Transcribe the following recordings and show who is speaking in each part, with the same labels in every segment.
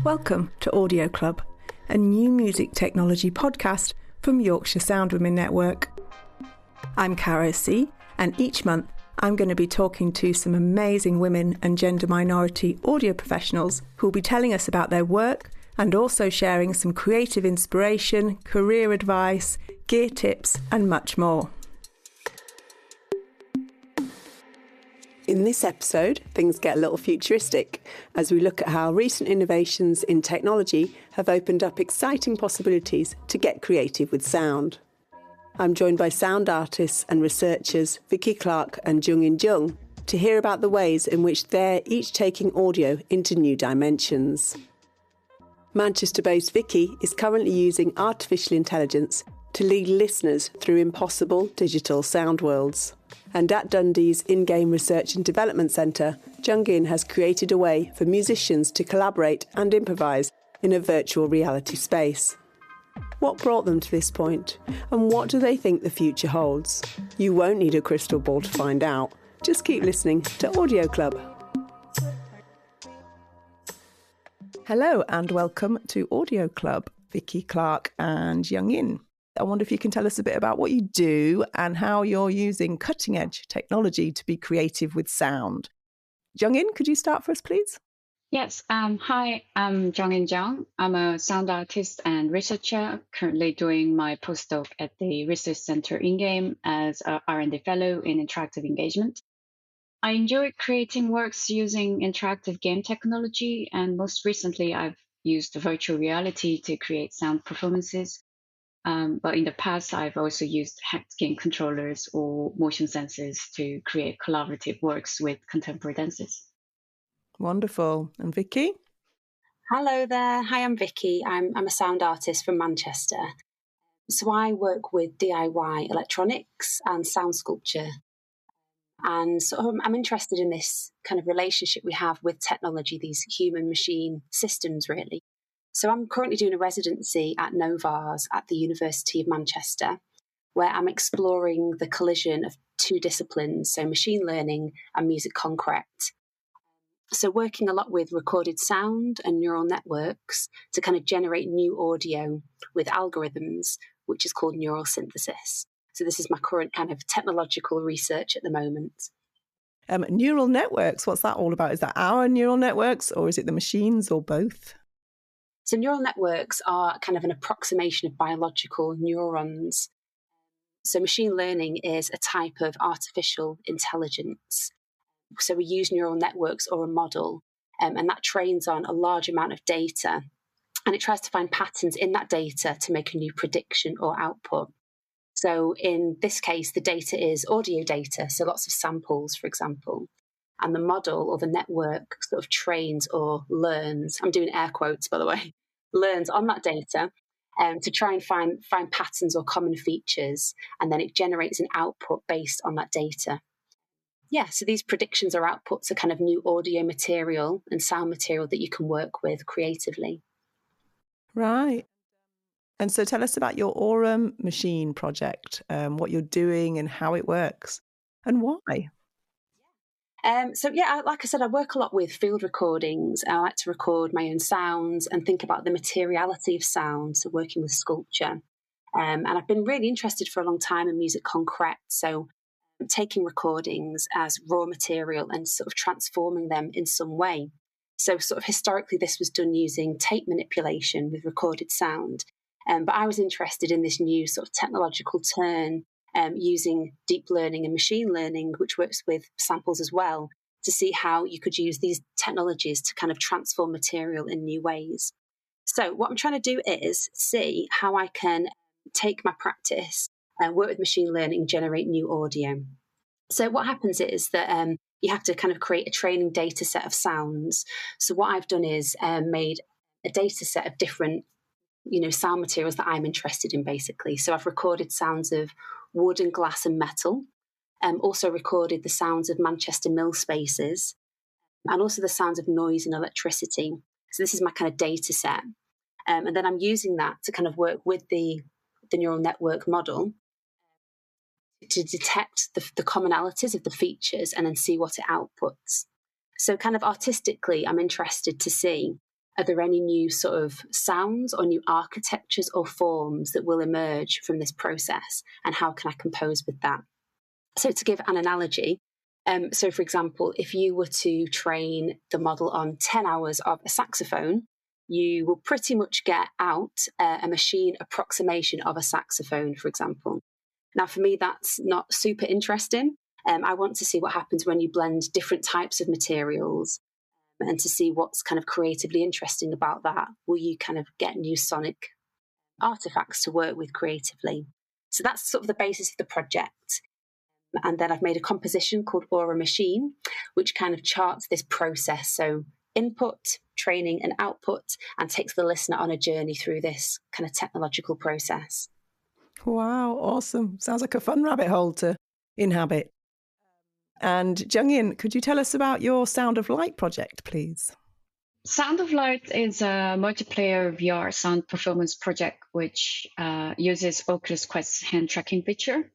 Speaker 1: Welcome to Audio Club, a new music technology podcast from Yorkshire Sound Women Network. I'm Caro C, and each month I'm going to be talking to some amazing women and gender minority audio professionals who will be telling us about their work and also sharing some creative inspiration, career advice, gear tips and much more. In this episode, things get a little futuristic as we look at how recent innovations in technology have opened up exciting possibilities to get creative with sound. I'm joined by sound artists and researchers Vicky Clarke and Jung In Jung to hear about the ways in which they're each taking audio into new dimensions. Manchester-based Vicky is currently using artificial intelligence to lead listeners through impossible digital sound worlds. And at Dundee's In-Game Research and Development Centre, Jung In has created a way for musicians to collaborate and improvise in a virtual reality space. What brought them to this point, and what do they think the future holds? You won't need a crystal ball to find out. Just keep listening to Audio Club. Hello and welcome to Audio Club, Vicky Clarke and Jung In. I wonder if you can tell us a bit about what you do and how you're using cutting-edge technology to be creative with sound. Jung In, could you start for us, please?
Speaker 2: Yes. Hi, I'm Jung In Jung. I'm a sound artist and researcher, currently doing my postdoc at the Research Center In-Game as a R&D fellow in interactive engagement. I enjoy creating works using interactive game technology, and most recently I've used virtual reality to create sound performances. But in the past, I've also used hacked game controllers or motion sensors to create collaborative works with contemporary dances.
Speaker 1: Wonderful. And Vicky?
Speaker 3: Hello there. Hi, I'm Vicky. I'm a sound artist from Manchester. So I work with DIY electronics and sound sculpture. And so I'm interested in this kind of relationship we have with technology, these human-machine systems, really. So I'm currently doing a residency at NOVARS at the University of Manchester, where I'm exploring the collision of two disciplines, so machine learning and musique concrète. So working a lot with recorded sound and neural networks to kind of generate new audio with algorithms, which is called neural synthesis. So this is my current kind of technological research at the moment.
Speaker 1: Neural networks, what's that all about? Is that our neural networks or is it the machines or both?
Speaker 3: So neural networks are kind of an approximation of biological neurons. So machine learning is a type of artificial intelligence. So we use neural networks or a model, and that trains on a large amount of data. And it tries to find patterns in that data to make a new prediction or output. So in this case, the data is audio data, so lots of samples, for example. And the model or the network sort of trains or learns, I'm doing air quotes, by the way, learns on that data to try and find patterns or common features. And then it generates an output based on that data. Yeah, so these predictions or outputs are kind of new audio material and sound material that you can work with creatively.
Speaker 1: Right. And so tell us about your Oram machine project, what you're doing and how it works and why.
Speaker 3: Like I said, I work a lot with field recordings. I like to record my own sounds and think about the materiality of sound, so working with sculpture. And I've been really interested for a long time in musique concrète, so taking recordings as raw material and sort of transforming them in some way. So sort of historically, this was done using tape manipulation with recorded sound. But I was interested in this new sort of technological turn using deep learning and machine learning, which works with samples as well, to see how you could use these technologies to kind of transform material in new ways. So what I'm trying to do is see how I can take my practice and work with machine learning and generate new audio. So what happens is that you have to kind of create a training data set of sounds. So what I've done is made a data set of different sound materials that I'm interested in, basically. So I've recorded sounds of wood and glass and metal, also recorded the sounds of Manchester mill spaces, and also the sounds of noise and electricity. So this is my kind of data set. And then I'm using that to kind of work with the neural network model to detect the commonalities of the features and then see what it outputs. So kind of artistically, I'm interested to see are there any new sort of sounds or new architectures or forms that will emerge from this process? And how can I compose with that? So to give an analogy, so for example, if you were to train the model on 10 hours of a saxophone, you will pretty much get out a machine approximation of a saxophone, for example. Now, for me, that's not super interesting. I want to see what happens when you blend different types of materials and to see what's kind of creatively interesting about that. Will you kind of get new sonic artifacts to work with creatively? So that's sort of the basis of the project. And then I've made a composition called Oram Machine, which kind of charts this process. So input, training and output, and takes the listener on a journey through this kind of technological process.
Speaker 4: Wow, awesome. Sounds like a fun rabbit hole to inhabit. And Jung In, could you tell us about your Sound of Light project, please?
Speaker 2: Sound of Light is a multiplayer VR sound performance project which uses Oculus Quest hand tracking feature.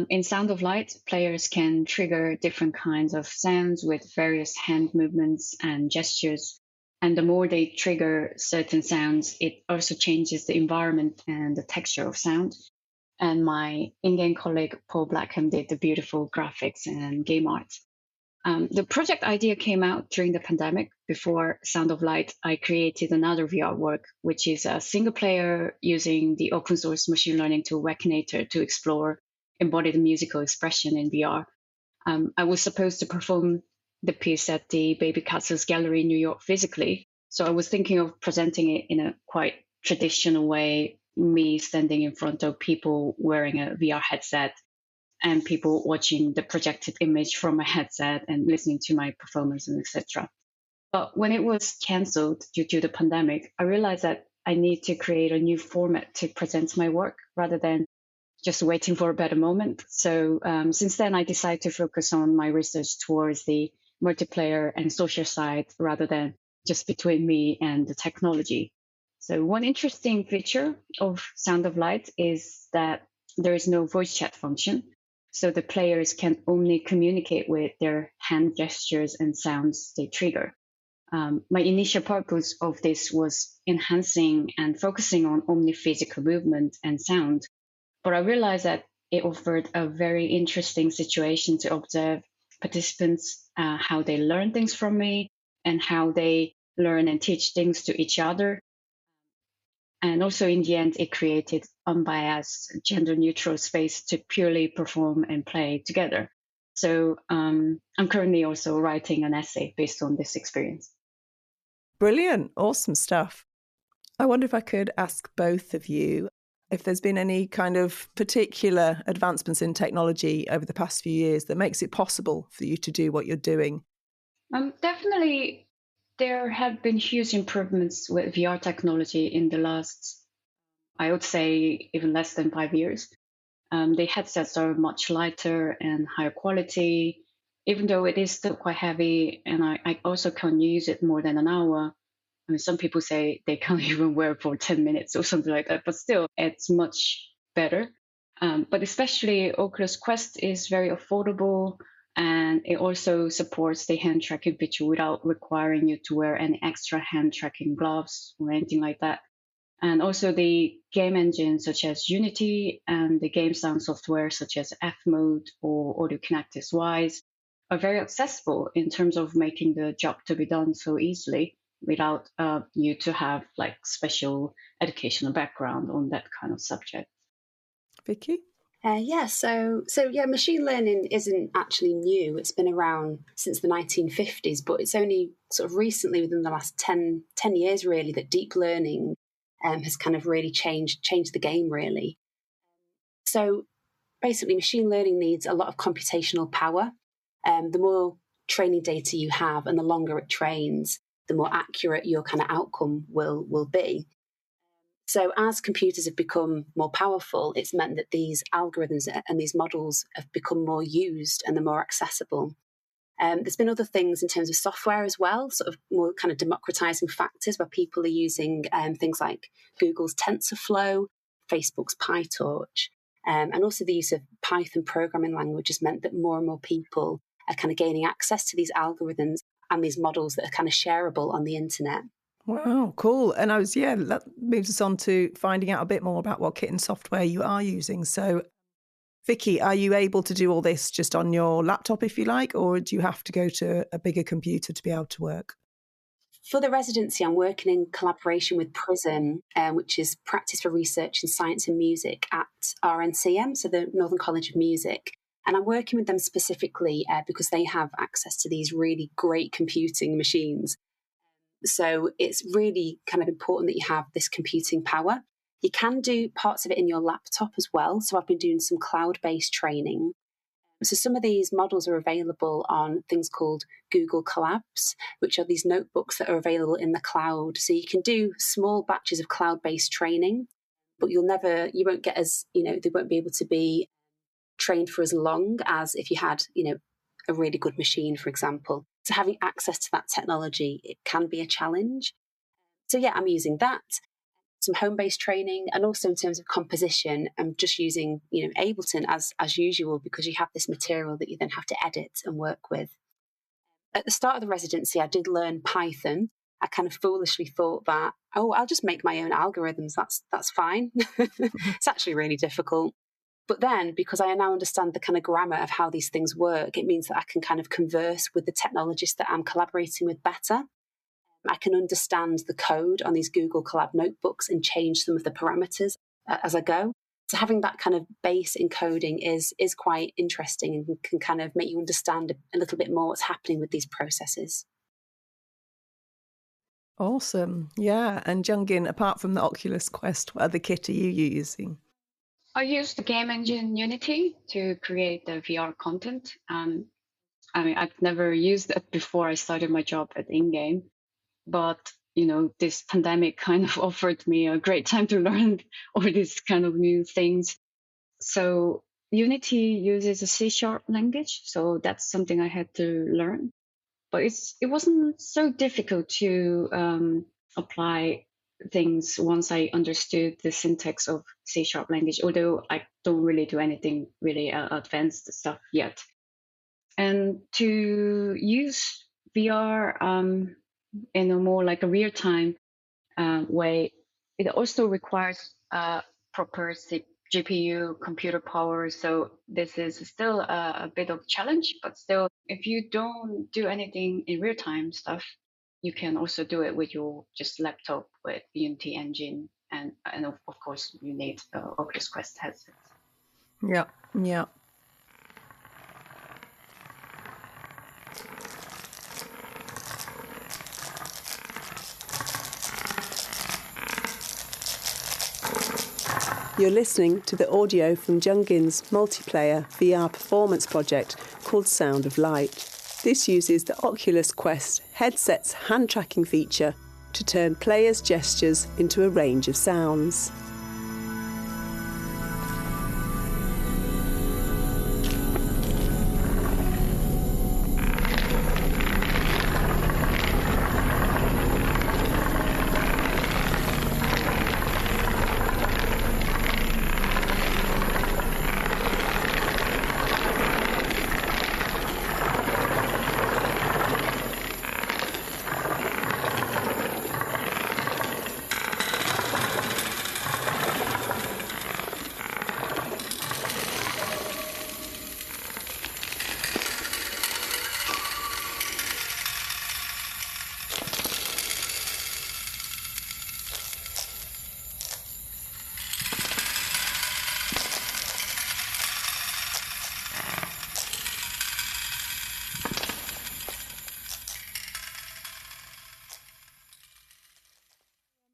Speaker 2: In Sound of Light, players can trigger different kinds of sounds with various hand movements and gestures. And the more they trigger certain sounds, it also changes the environment and the texture of sound. And my in-game colleague, Paul Blackham, did the beautiful graphics and game art. The project idea came out during the pandemic. Before Sound of Light, I created another VR work, which is a single player using the open source machine learning tool Wekinator to explore embodied musical expression in VR. I was supposed to perform the piece at the Baby Castles Gallery in New York physically. So I was thinking of presenting it in a quite traditional way, me standing in front of people wearing a VR headset and people watching the projected image from a headset and listening to my performance and etc. But when it was cancelled due to the pandemic, I realized that I need to create a new format to present my work rather than just waiting for a better moment. So since then, I decided to focus on my research towards the multiplayer and social side rather than just between me and the technology. So one interesting feature of Sound of Light is that there is no voice chat function. So the players can only communicate with their hand gestures and sounds they trigger. My initial purpose of this was enhancing and focusing on only physical movement and sound. But I realized that it offered a very interesting situation to observe participants, how they learn things from me and how they learn and teach things to each other. And also in the end, it created unbiased, gender-neutral space to purely perform and play together. So I'm currently also writing an essay based on this experience.
Speaker 4: Brilliant. Awesome stuff. I wonder if I could ask both of you if there's been any kind of particular advancements in technology over the past few years that makes it possible for you to do what you're doing.
Speaker 2: Definitely, there have been huge improvements with VR technology in the last, I would say, even less than 5 years. The headsets are much lighter and higher quality, even though it is still quite heavy, and I also can't use it more than an hour. I mean, some people say they can't even wear it for 10 minutes or something like that, but still, it's much better. But especially Oculus Quest is very affordable, and it also supports the hand tracking feature without requiring you to wear any extra hand tracking gloves or anything like that. And also the game engines such as Unity and the game sound software such as F-Mode or Audio Kinetics Wise are very accessible in terms of making the job to be done so easily without you to have like special educational background on that kind of subject.
Speaker 4: Vicky?
Speaker 3: So machine learning isn't actually new. It's been around since the 1950s, but it's only sort of recently, within the last 10 years really, that deep learning has kind of really changed the game, really. So basically, machine learning needs a lot of computational power. The more training data you have and the longer it trains, the more accurate your kind of outcome will be. So as computers have become more powerful, it's meant that these algorithms and these models have become more used and they're more accessible. There's been other things in terms of software as well, sort of more kind of democratizing factors where people are using things like Google's TensorFlow, Facebook's PyTorch, and also the use of Python programming language has meant that more and more people are kind of gaining access to these algorithms and these models that are kind of shareable on the internet.
Speaker 4: Wow, cool. And that moves us on to finding out a bit more about what kit and software you are using. So, Vicky, are you able to do all this just on your laptop, if you like, or do you have to go to a bigger computer to be able to work?
Speaker 3: For the residency, I'm working in collaboration with PRISM, which is Practice for Research in Science and Music at RNCM, so the Northern College of Music. And I'm working with them specifically because they have access to these really great computing machines. So it's really kind of important that you have this computing power. You can do parts of it in your laptop as well. So I've been doing some cloud-based training. So some of these models are available on things called Google Colabs, which are these notebooks that are available in the cloud. So you can do small batches of cloud-based training, but you won't get as, they won't be able to be trained for as long as if you had, a really good machine, for example. So having access to that technology, it can be a challenge. So yeah, I'm using that. Some home-based training, and also in terms of composition, I'm just using, Ableton as usual, because you have this material that you then have to edit and work with. At the start of the residency, I did learn Python. I kind of foolishly thought that, I'll just make my own algorithms. That's fine. It's actually really difficult. But then, because I now understand the kind of grammar of how these things work, it means that I can kind of converse with the technologists that I'm collaborating with better. I can understand the code on these Google Colab notebooks and change some of the parameters as I go. So having that kind of base encoding is quite interesting and can kind of make you understand a little bit more what's happening with these processes.
Speaker 4: Awesome. Yeah. And Jung In, apart from the Oculus Quest, what other kit are you using?
Speaker 2: I use the game engine Unity to create the VR content. I've never used it before I started my job at InGame. But, this pandemic kind of offered me a great time to learn all these kind of new things. So Unity uses a C# language, so that's something I had to learn. But it wasn't so difficult to apply things once I understood the syntax of C# language, although I don't really do anything really advanced stuff yet. And to use VR in a more like a real-time way, it also requires proper GPU computer power. So this is still a bit of a challenge, but still, if you don't do anything in real-time stuff, you can also do it with your just laptop with Unity engine. And of course, you need Oculus Quest headsets.
Speaker 4: Yeah.
Speaker 1: You're listening to the audio from Jung In's multiplayer VR performance project called Sound of Light. This uses the Oculus Quest headset's hand tracking feature to turn players' gestures into a range of sounds.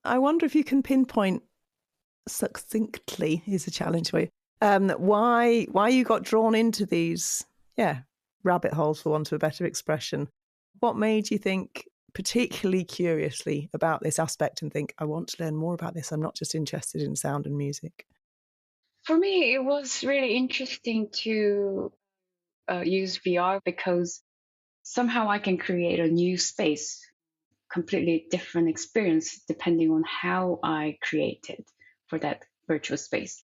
Speaker 4: I wonder if you can pinpoint succinctly, is a challenge for you, why you got drawn into these, rabbit holes, for want of a better expression. What made you think particularly curiously about this aspect and think, I want to learn more about this? I'm not just interested in sound and music.
Speaker 2: For me, it was really interesting to use VR because somehow I can create a new space, completely different experience depending on how I created for that virtual space.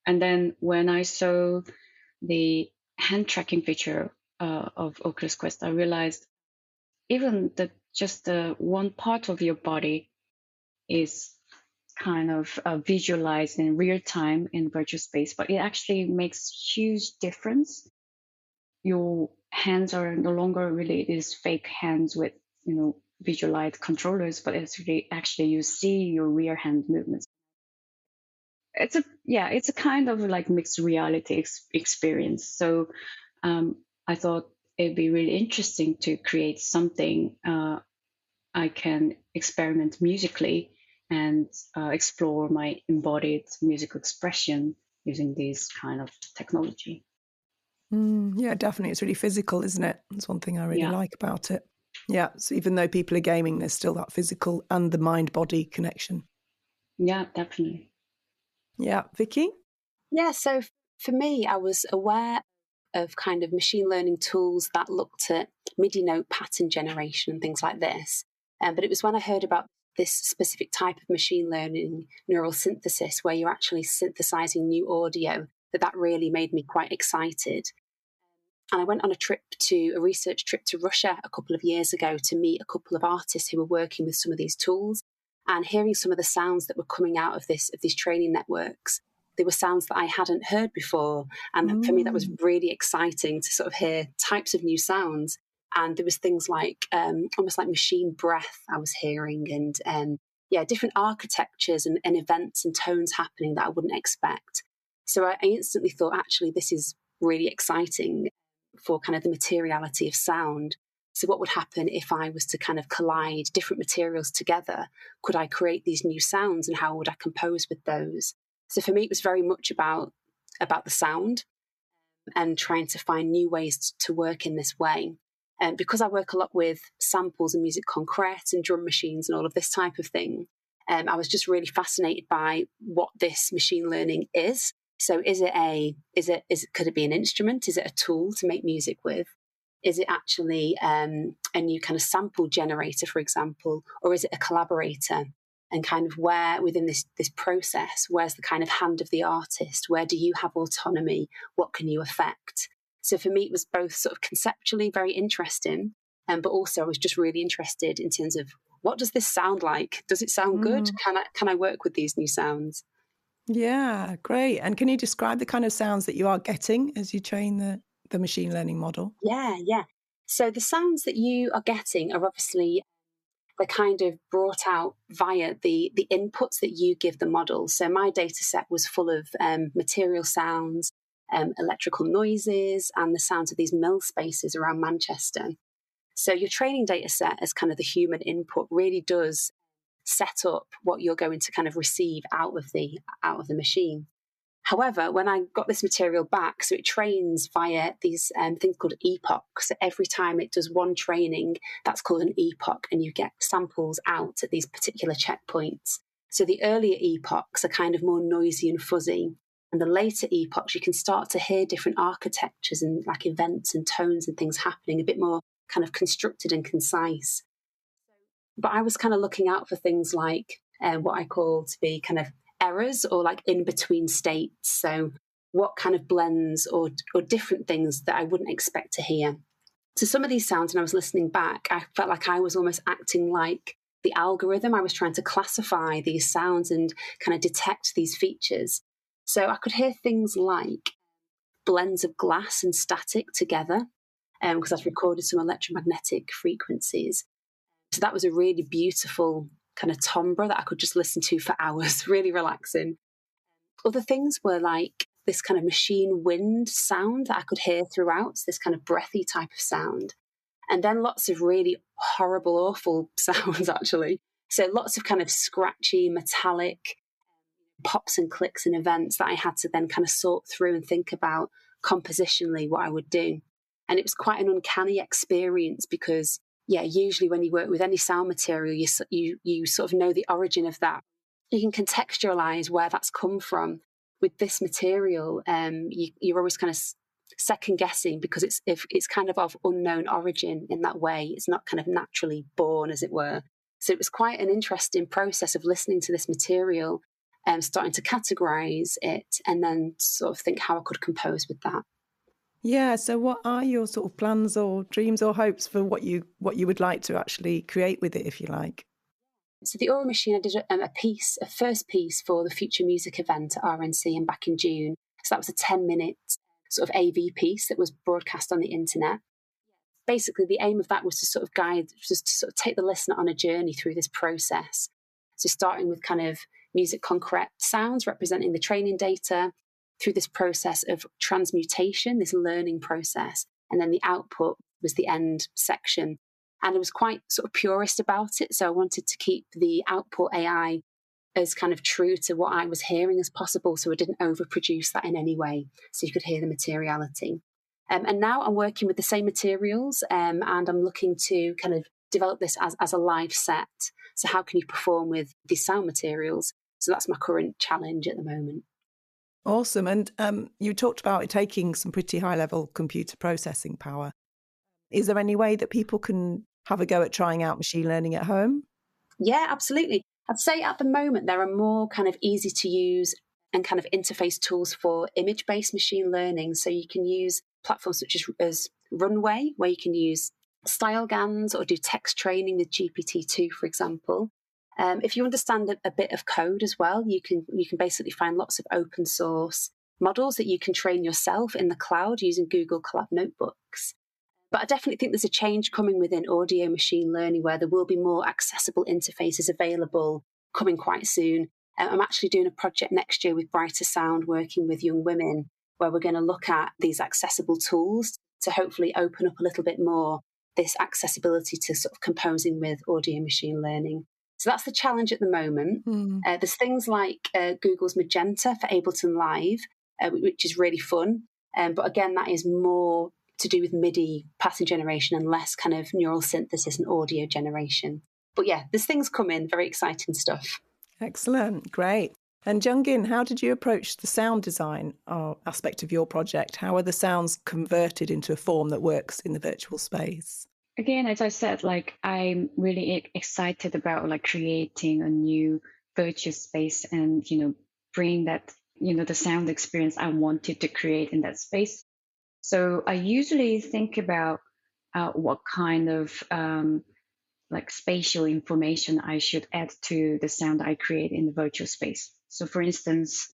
Speaker 2: And then when I saw the hand tracking feature of Oculus Quest, I realized even the just one part of your body is kind of visualized in real time in virtual space, but it actually makes huge difference. Your hands are no longer really these fake hands with, visualized controllers, but it's really actually you see your real hand movements. It's a kind of like mixed reality experience. So I thought it'd be really interesting to create something I can experiment musically and explore my embodied musical expression using this kind of technology.
Speaker 4: Yeah, definitely. It's really physical, isn't it? That's one thing I really like about it. Yeah. So even though people are gaming, there's still that physical and the mind-body connection.
Speaker 2: Yeah, definitely.
Speaker 4: Yeah. Vicky?
Speaker 3: Yeah, so for me, I was aware of kind of machine learning tools that looked at MIDI note pattern generation and things like this. But it was when I heard about this specific type of machine learning neural synthesis, where you're actually synthesizing new audio, that really made me quite excited. And I went on a research trip to Russia a couple of years ago to meet a couple of artists who were working with some of these tools, and hearing some of the sounds that were coming out of these training networks. They were sounds that I hadn't heard before. And for me, that was really exciting to sort of hear types of new sounds. And there was things like almost like machine breath I was hearing, and different architectures and events and tones happening that I wouldn't expect. So I instantly thought, actually, this is really exciting for kind of the materiality of sound. So what would happen if I was to kind of collide different materials together? Could I create these new sounds, and how would I compose with those? So for me, it was very much about the sound and trying to find new ways to work in this way. And because I work a lot with samples and musique concrète and drum machines and all of this type of thing, I was just really fascinated by what this machine learning is. So could it be an instrument? Is it a tool to make music with? Is it actually a new kind of sample generator, for example, or is it a collaborator? And kind of where within this process, where's the kind of hand of the artist? Where do you have autonomy? What can you affect? So for me, it was both sort of conceptually very interesting, but also I was just really interested in terms of, what does this sound like? Does it sound good? Can I work with these new sounds?
Speaker 4: Yeah, great. And can you describe the kind of sounds that you are getting as you train the machine learning model?
Speaker 3: Yeah. So the sounds that you are getting are obviously, they're kind of brought out via the inputs that you give the model. So my data set was full of material sounds, electrical noises, and the sounds of these mill spaces around Manchester. So your training data set as kind of the human input really does set up what you're going to kind of receive out of the machine. However, when I got this material back, so it trains via these things called epochs. So every time it does one training, that's called an epoch, and you get samples out at these particular checkpoints. So the earlier epochs are kind of more noisy and fuzzy, and the later epochs, you can start to hear different architectures and like events and tones and things happening, a bit more kind of constructed and concise. But I was kind of looking out for things like what I call to be kind of errors, or like in between states. So what kind of blends or different things that I wouldn't expect to hear. So some of these sounds, when I was listening back, I felt like I was almost acting like the algorithm. I was trying to classify these sounds and kind of detect these features. So I could hear things like blends of glass and static together, because I've recorded some electromagnetic frequencies. So that was a really beautiful kind of timbre that I could just listen to for hours, really relaxing. Other things were like this kind of machine wind sound that I could hear throughout, this kind of breathy type of sound. And then lots of really horrible, awful sounds, actually. So lots of kind of scratchy, metallic pops and clicks and events that I had to then kind of sort through and think about compositionally what I would do. And it was quite an uncanny experience because, usually when you work with any sound material, you sort of know the origin of that. You can contextualize where that's come from. With this material, you're always kind of second guessing because it's kind of unknown origin in that way. It's not kind of naturally born, as it were. So it was quite an interesting process of listening to this material and starting to categorize it and then sort of think how I could compose with that.
Speaker 4: Yeah. So what are your sort of plans or dreams or hopes for what you would like to actually create with it, if you like?
Speaker 3: So the Oram Machine, I did a first piece for the Future Music event at RNC and back in June. So that was a 10-minute sort of AV piece that was broadcast on the internet. Basically, the aim of that was to sort of take the listener on a journey through this process. So starting with kind of musique concrète sounds representing the training data, through this process of transmutation, this learning process, and then the output was the end section. And I was quite sort of purist about it. So I wanted to keep the output AI as kind of true to what I was hearing as possible. So I didn't overproduce that in any way. So you could hear the materiality. And now I'm working with the same materials and I'm looking to kind of develop this as a live set. So how can you perform with these sound materials? So that's my current challenge at the moment.
Speaker 4: Awesome. And you talked about it taking some pretty high-level computer processing power. Is there any way that people can have a go at trying out machine learning at home?
Speaker 3: Yeah, absolutely. I'd say at the moment there are more kind of easy to use and kind of interface tools for image-based machine learning. So you can use platforms such as Runway, where you can use style GANs or do text training with GPT-2, for example. If you understand a bit of code as well, you can basically find lots of open source models that you can train yourself in the cloud using Google Colab notebooks. But I definitely think there's a change coming within audio machine learning where there will be more accessible interfaces available coming quite soon. I'm actually doing a project next year with Brighter Sound, working with young women, where we're going to look at these accessible tools to hopefully open up a little bit more this accessibility to sort of composing with audio machine learning. So that's the challenge at the moment. There's things like Google's Magenta for Ableton Live, which is really fun. But again, that is more to do with MIDI pattern generation and less kind of neural synthesis and audio generation. But yeah, there's things coming, very exciting stuff.
Speaker 4: Excellent, great. And Jung In, how did you approach the sound design aspect of your project? How are the sounds converted into a form that works in the virtual space?
Speaker 2: Again, as I said, like I'm really excited about like creating a new virtual space and, bring that, the sound experience I wanted to create in that space. So I usually think about what kind of like spatial information I should add to the sound I create in the virtual space. So for instance,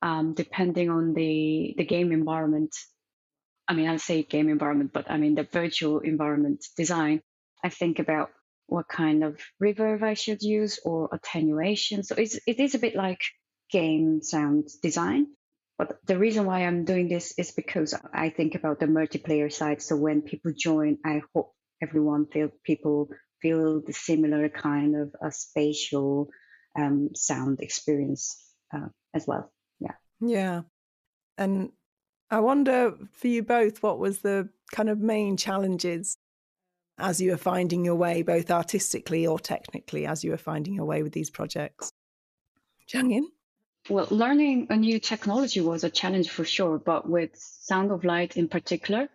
Speaker 2: depending on the game environment, I'll say game environment, but I mean the virtual environment design, I think about what kind of reverb I should use or attenuation. So it is a bit like game sound design. But the reason why I'm doing this is because I think about the multiplayer side. So when people join, I hope people feel the similar kind of a spatial sound experience as well. Yeah.
Speaker 4: Yeah. And I wonder for you both, what was the kind of main challenges as you were finding your way, both artistically or technically, as you were finding your way with these projects? Jung In?
Speaker 2: Well, learning a new technology was a challenge for sure, but with Sound of Light in particular,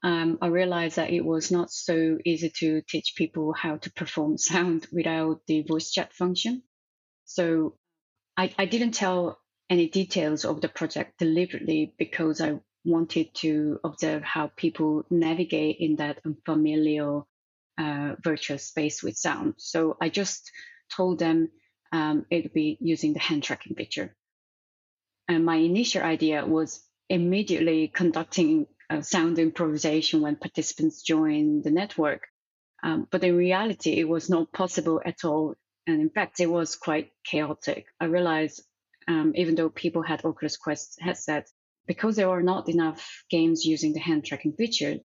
Speaker 2: I realized that it was not so easy to teach people how to perform sound without the voice chat function. So I didn't tell any details of the project deliberately because I wanted to observe how people navigate in that unfamiliar virtual space with sound. So I just told them it would be using the hand tracking feature. And my initial idea was immediately conducting sound improvisation when participants join the network. But in reality, it was not possible at all. And in fact, it was quite chaotic. I realized even though people had Oculus Quest headsets, because there were not enough games using the hand tracking feature,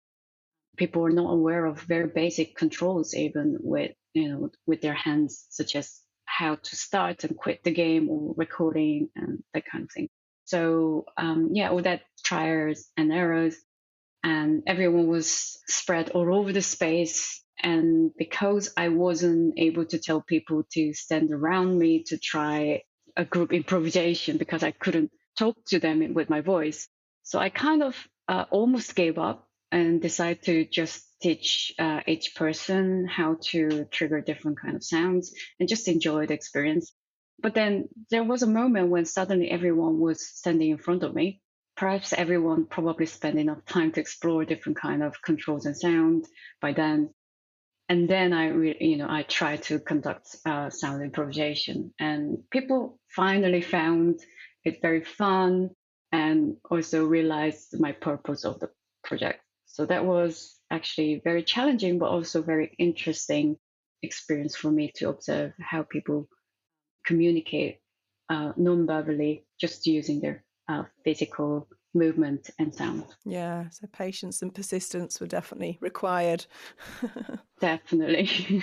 Speaker 2: people were not aware of very basic controls, even with their hands, such as how to start and quit the game or recording and that kind of thing. So all that trials and errors, and everyone was spread all over the space. And because I wasn't able to tell people to stand around me to try a group improvisation because I couldn't talk to them with my voice, so I kind of almost gave up and decided to just teach each person how to trigger different kind of sounds and just enjoy the experience. But then there was a moment when suddenly everyone was standing in front of me, perhaps everyone probably spent enough time to explore different kind of controls and sound by then. And then I tried to conduct sound improvisation, and people finally found it very fun, and also realized my purpose of the project. So that was actually very challenging, but also very interesting experience for me to observe how people communicate non-verbally, just using their physical movement and sound.
Speaker 4: Yeah, so patience and persistence were definitely required.
Speaker 2: Definitely.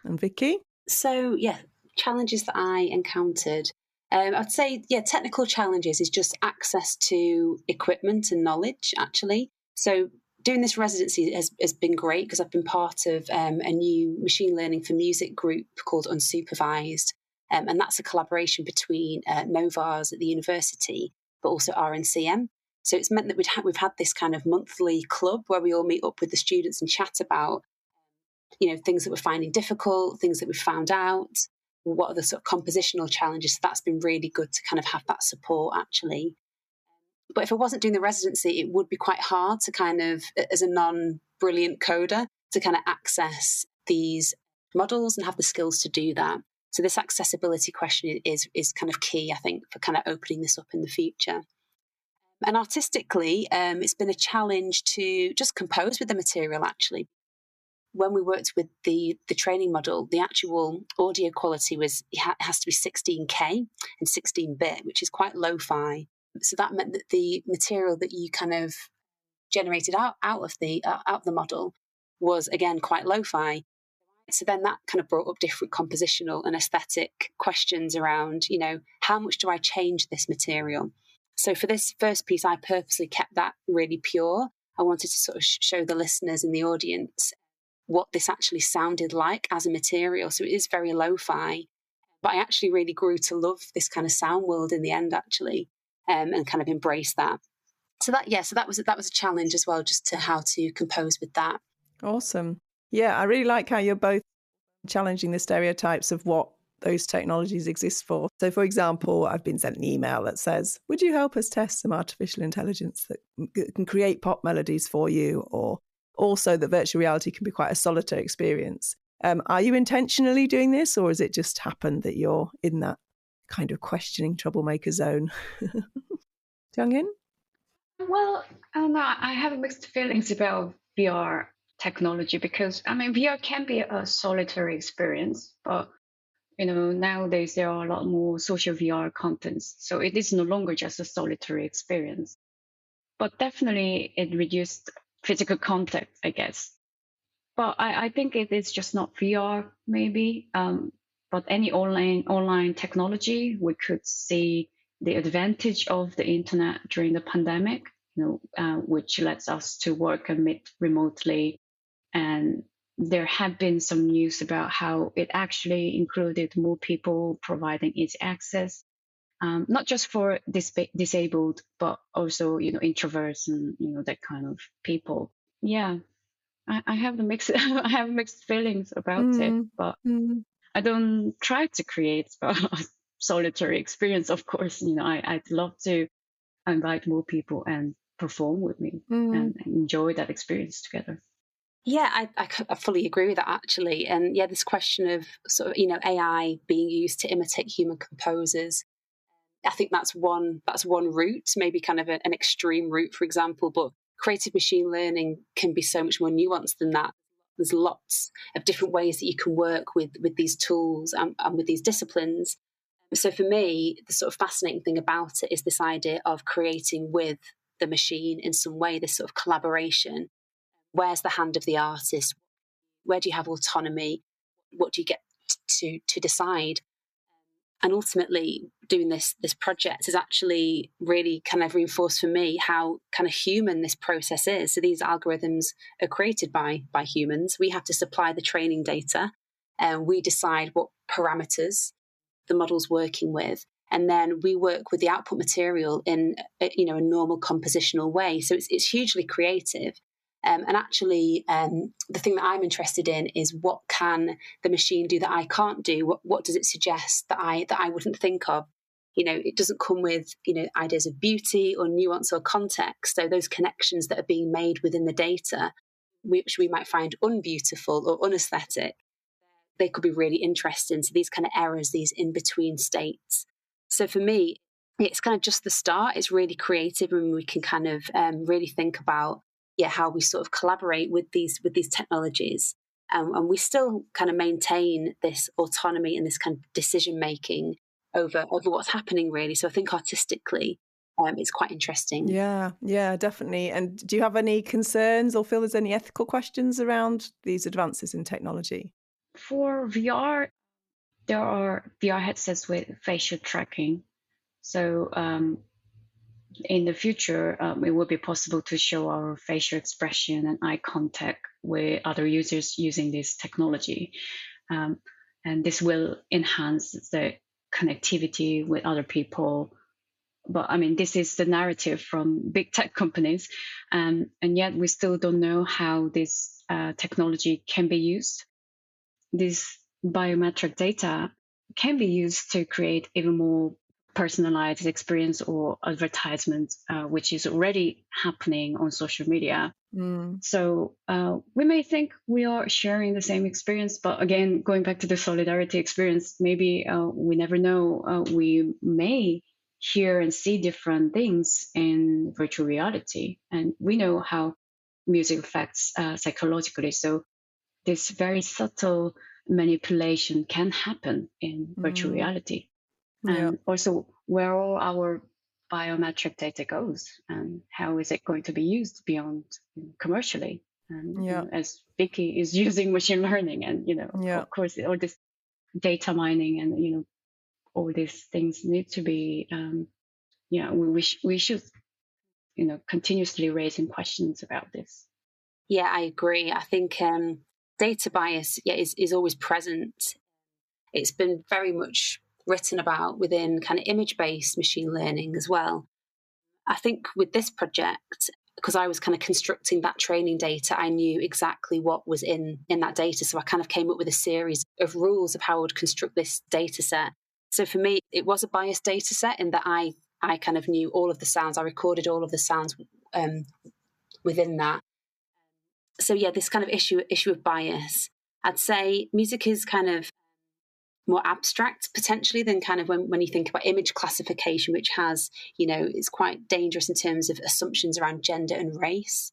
Speaker 4: And Vicky?
Speaker 3: So, yeah, challenges that I encountered. I'd say, technical challenges is just access to equipment and knowledge, actually. So doing this residency has been great because I've been part of a new machine learning for music group called Unsupervised. And that's a collaboration between NOVARS at the university, but also RNCM. So it's meant that we've had this kind of monthly club where we all meet up with the students and chat about, things that we're finding difficult, things that we've found out, what are the sort of compositional challenges. So that's been really good to kind of have that support, actually. But if I wasn't doing the residency, it would be quite hard to kind of, as a non-brilliant coder, to kind of access these models and have the skills to do that. So this accessibility question is kind of key, I think, for kind of opening this up in the future. And artistically, it's been a challenge to just compose with the material, actually. When we worked with the training model, the actual audio quality has to be 16K and 16-bit, which is quite lo-fi. So that meant that the material that you kind of generated out of the model was, again, quite lo-fi. So then that kind of brought up different compositional and aesthetic questions around, how much do I change this material? So for this first piece, I purposely kept that really pure. I wanted to sort of show the listeners in the audience what this actually sounded like as a material. So it is very lo-fi, but I actually really grew to love this kind of sound world in the end, actually, and kind of embrace that. So that was a challenge as well, just to how to compose with that.
Speaker 4: Awesome. Yeah, I really like how you're both challenging the stereotypes of what those technologies exist for. So, for example, I've been sent an email that says, would you help us test some artificial intelligence that can create pop melodies for you? Or also that virtual reality can be quite a solitary experience. Are you intentionally doing this, or has it just happened that you're in that kind of questioning troublemaker zone? Jung In?
Speaker 2: Well, I don't know. I have mixed feelings about VR technology because, VR can be a solitary experience, but, nowadays there are a lot more social VR contents. So it is no longer just a solitary experience. But definitely it reduced physical contact, I guess. But I think it is just not VR, maybe. But any online technology, we could see the advantage of the internet during the pandemic, which lets us to work and meet remotely. And there have been some news about how it actually included more people providing easy access, not just for disabled, but also, introverts and, that kind of people. Yeah, I have I have mixed feelings about it, but I don't try to create a solitary experience. Of course, I'd love to invite more people and perform with me and enjoy that experience together.
Speaker 3: Yeah, I fully agree with that, actually. And yeah, this question of sort of, AI being used to imitate human composers, I think that's one route, maybe kind of an extreme route, for example, but creative machine learning can be so much more nuanced than that. There's lots of different ways that you can work with these tools and with these disciplines. So for me, the sort of fascinating thing about it is this idea of creating with the machine in some way, this sort of collaboration. Where's the hand of the artist? Where do you have autonomy? What do you get to decide? And ultimately, doing this project has actually really kind of reinforced for me how kind of human this process is. So these algorithms are created by humans. We have to supply the training data, and we decide what parameters the model's working with. And then we work with the output material in a normal compositional way. So it's hugely creative. And actually, the thing that I'm interested in is what can the machine do that I can't do? What does it suggest that I wouldn't think of? it doesn't come with, ideas of beauty or nuance or context. So those connections that are being made within the data, which we might find unbeautiful or unaesthetic, they could be really interesting. So these kind of errors, these in-between states. So for me, it's kind of just the start. It's really creative, and we can kind of really think about how we sort of collaborate with these technologies, and we still kind of maintain this autonomy and this kind of decision making over what's happening, really. So I think artistically, it's quite interesting.
Speaker 4: Yeah, definitely. And do you have any concerns or feel there's any ethical questions around these advances in technology?
Speaker 2: For VR, there are VR headsets with facial tracking. So in the future, it will be possible to show our facial expression and eye contact with other users using this technology. And this will enhance the connectivity with other people. But I mean, this is the narrative from big tech companies. And yet we still don't know how this technology can be used. This biometric data can be used to create even more personalized experience or advertisement, which is already happening on social media. So we may think we are sharing the same experience, but again, going back to the solidarity experience, maybe we never know. We may hear and see different things in virtual reality, and we know how music affects psychologically. So this very subtle manipulation can happen in virtual reality. And also where all our biometric data goes and how is it going to be used beyond commercially. And as Vicky is using machine learning and, of course, all this data mining and, all these things need to be, we should, continuously raising questions about this.
Speaker 3: Yeah, I agree. I think data bias is always present. It's been very much written about within kind of image-based machine learning as well. I think with this project, because I was kind of constructing that training data, I knew exactly what was in that data. So I kind of came up with a series of rules of how I would construct this data set. So for me, it was a biased data set in that I kind of knew all of the sounds. I recorded all of the sounds within that. So yeah, this kind of issue of bias, I'd say music is kind of more abstract potentially than kind of when you think about image classification, which has, it's quite dangerous in terms of assumptions around gender and race.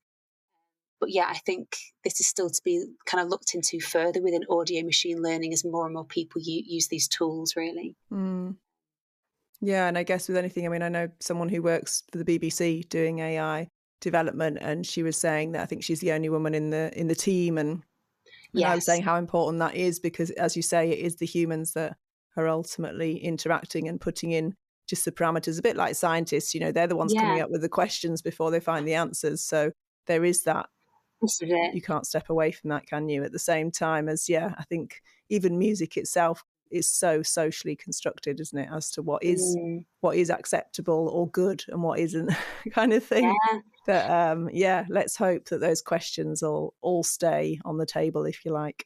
Speaker 3: But yeah, I think this is still to be kind of looked into further within audio machine learning as more and more people use these tools, really.
Speaker 4: Yeah, and I guess with anything, I mean, I know someone who works for the BBC doing AI development, and she was saying that I think she's the only woman in the team, and I was saying how important that is because, as you say, it is the humans that are ultimately interacting and putting in just the parameters, a bit like scientists, they're the ones coming up with the questions before they find the answers. So there is that. You can't step away from that, can you? At the same time as, I think even music itself is so socially constructed, isn't it, as to what is acceptable or good and what isn't, kind of thing. That let's hope that those questions all stay on the table, if you like.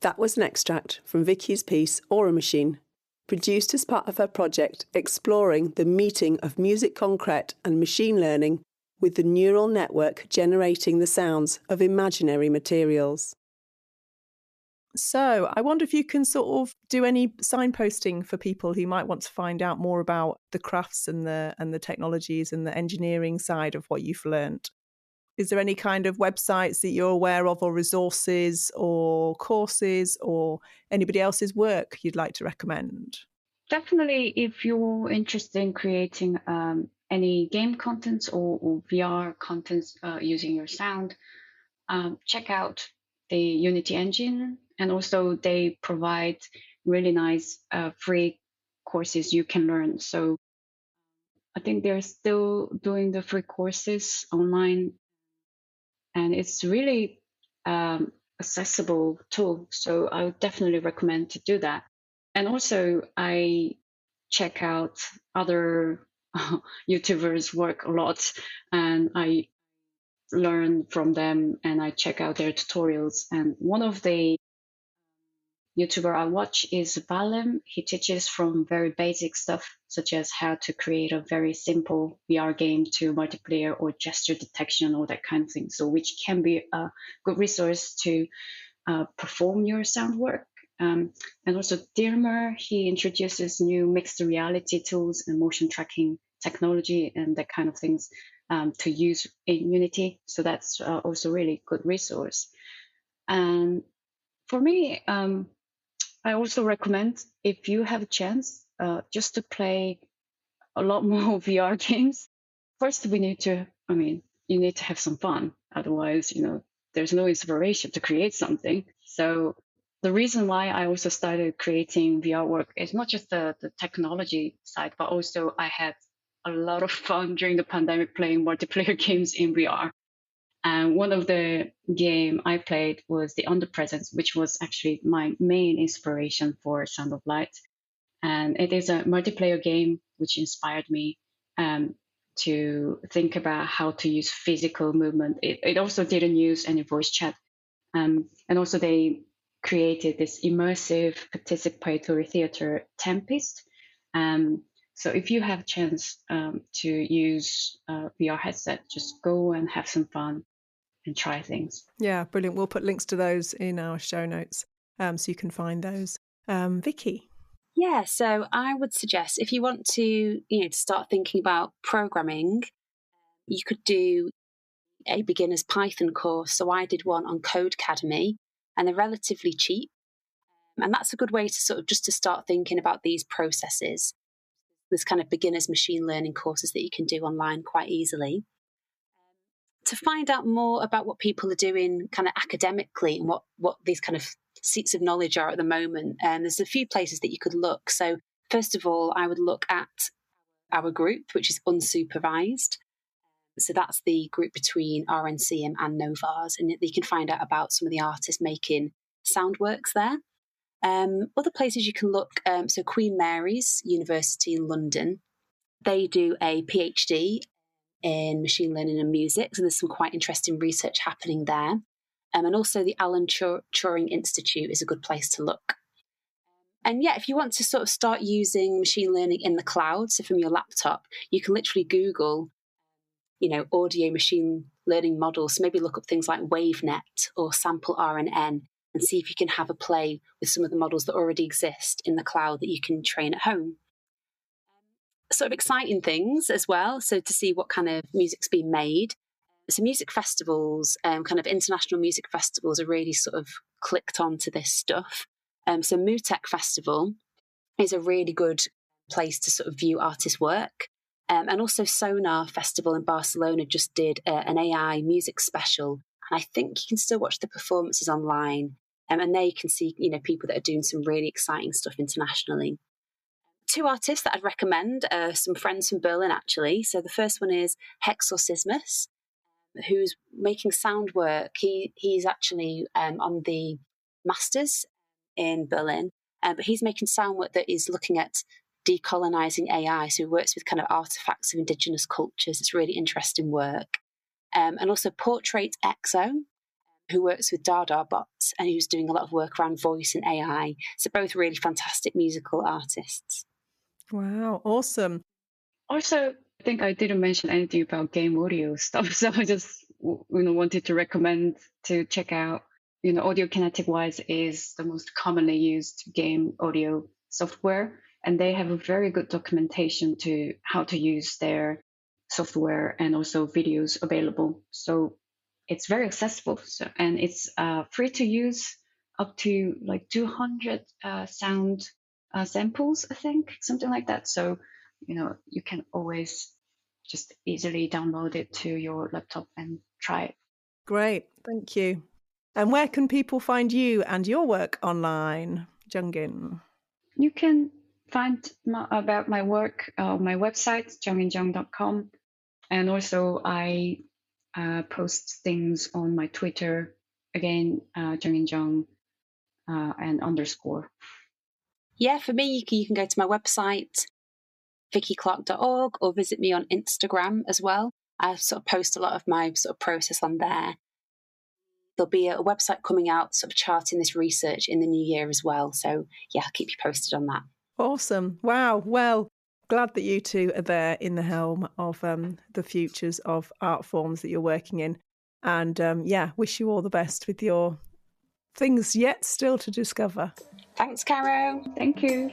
Speaker 1: That was an extract from Vicky's piece, Oram Machine, produced as part of her project exploring the meeting of musique concrète and machine learning with the neural network generating the sounds of imaginary materials.
Speaker 4: So I wonder if you can sort of do any signposting for people who might want to find out more about the crafts and the technologies and the engineering side of what you've learned. Is there any kind of websites that you're aware of, or resources or courses or anybody else's work you'd like to recommend?
Speaker 2: Definitely, if you're interested in creating any game contents or VR contents using your sound, check out the Unity engine. And also they provide really nice free courses you can learn. So I think they're still doing the free courses online, and it's really accessible tool. So I would definitely recommend to do that. And also I check out other YouTubers' work a lot, and I learn from them and I check out their tutorials. And one of the YouTuber I watch is Valem. He teaches from very basic stuff, such as how to create a very simple VR game to multiplayer or gesture detection, or that kind of thing. So which can be a good resource to perform your sound work. And also Dirmer, he introduces new mixed reality tools and motion tracking technology and that kind of things to use in Unity. So that's also really good resource. And for me, I also recommend, if you have a chance, just to play a lot more VR games. First, you need to have some fun. Otherwise, there's no inspiration to create something. So the reason why I also started creating VR work is not just the technology side, but also I had a lot of fun during the pandemic playing multiplayer games in VR. And one of the game I played was the Underpresence, which was actually my main inspiration for Sound of Light. And it is a multiplayer game which inspired me to think about how to use physical movement. It also didn't use any voice chat. And also they created this immersive participatory theater, Tempest. So if you have a chance to use a VR headset, just go and have some fun and try things.
Speaker 4: Yeah, brilliant. We'll put links to those in our show notes so you can find those. Vicky?
Speaker 3: Yeah, so I would suggest, if you want to start thinking about programming, you could do a beginner's Python course. So I did one on Codecademy, and they're relatively cheap. And that's a good way to sort of just to start thinking about these processes. There's kind of beginner's machine learning courses that you can do online quite easily. To find out more about what people are doing kind of academically and what these kind of seats of knowledge are at the moment, there's a few places that you could look. So first of all, I would look at our group, which is unsupervised. So that's the group between RNCM and NOVARS, and you can find out about some of the artists making sound works there. Other places you can look, so Queen Mary's University in London, they do a PhD in machine learning and music, so there's some quite interesting research happening there. And also the Alan Turing Institute is a good place to look. And yeah, if you want to sort of start using machine learning in the cloud, so from your laptop, you can literally Google audio machine learning models. So maybe look up things like WaveNet or Sample RNN and see if you can have a play with some of the models that already exist in the cloud that you can train at home. Sort of exciting things as well. So to see what kind of music's being made. So music festivals, kind of international music festivals are really sort of clicked onto this stuff. So MUTEC Festival is a really good place to sort of view artists' work. And also Sonar Festival in Barcelona just did an AI music special. And I think you can still watch the performances online. And there you can see, people that are doing some really exciting stuff internationally. Two artists that I'd recommend are some friends from Berlin, actually. So the first one is Hexorcismus, who's making sound work. He's actually on the Masters in Berlin, but he's making sound work that is looking at decolonizing AI. So he works with kind of artifacts of indigenous cultures. It's really interesting work. And also Portrait Exo, who works with Dada bots and who's doing a lot of work around voice and AI. So both really fantastic musical artists.
Speaker 4: Wow, awesome.
Speaker 2: Also, I think I didn't mention anything about game audio stuff, so I just wanted to recommend to check out. Audio Kinetic Wise is the most commonly used game audio software, and they have a very good documentation to how to use their software and also videos available. So it's very accessible, and it's free to use, up to like 200 sound samples, I think, something like that. So you can always just easily download it to your laptop and try it.
Speaker 4: Great, thank you. And where can people find you and your work online, Jung In?
Speaker 2: You can find about my work on my website, junginjung.com. And also I post things on my Twitter, again, Jung In Jung and _.
Speaker 3: Yeah, for me, you can go to my website, vickyclarke.org, or visit me on Instagram as well. I sort of post a lot of my sort of process on there. There'll be a website coming out sort of charting this research in the new year as well. So yeah, I'll keep you posted on that.
Speaker 4: Awesome. Wow. Well, glad that you two are there in the helm of the futures of art forms that you're working in. And wish you all the best with your things yet still to discover.
Speaker 3: Thanks, Caro.
Speaker 2: Thank you.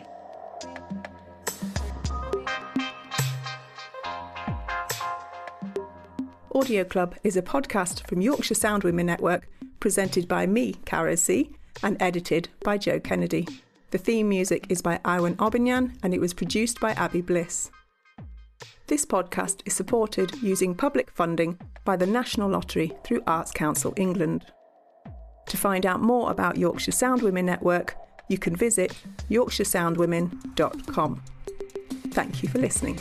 Speaker 1: Audio Club is a podcast from Yorkshire Sound Women Network, presented by me, Caro C, and edited by Joe Kennedy. The theme music is by Iwan Obinyan, and it was produced by Abby Bliss. This podcast is supported using public funding by the National Lottery through Arts Council England. To find out more about Yorkshire Sound Women Network, you can visit yorkshiresoundwomen.com. Thank you for listening.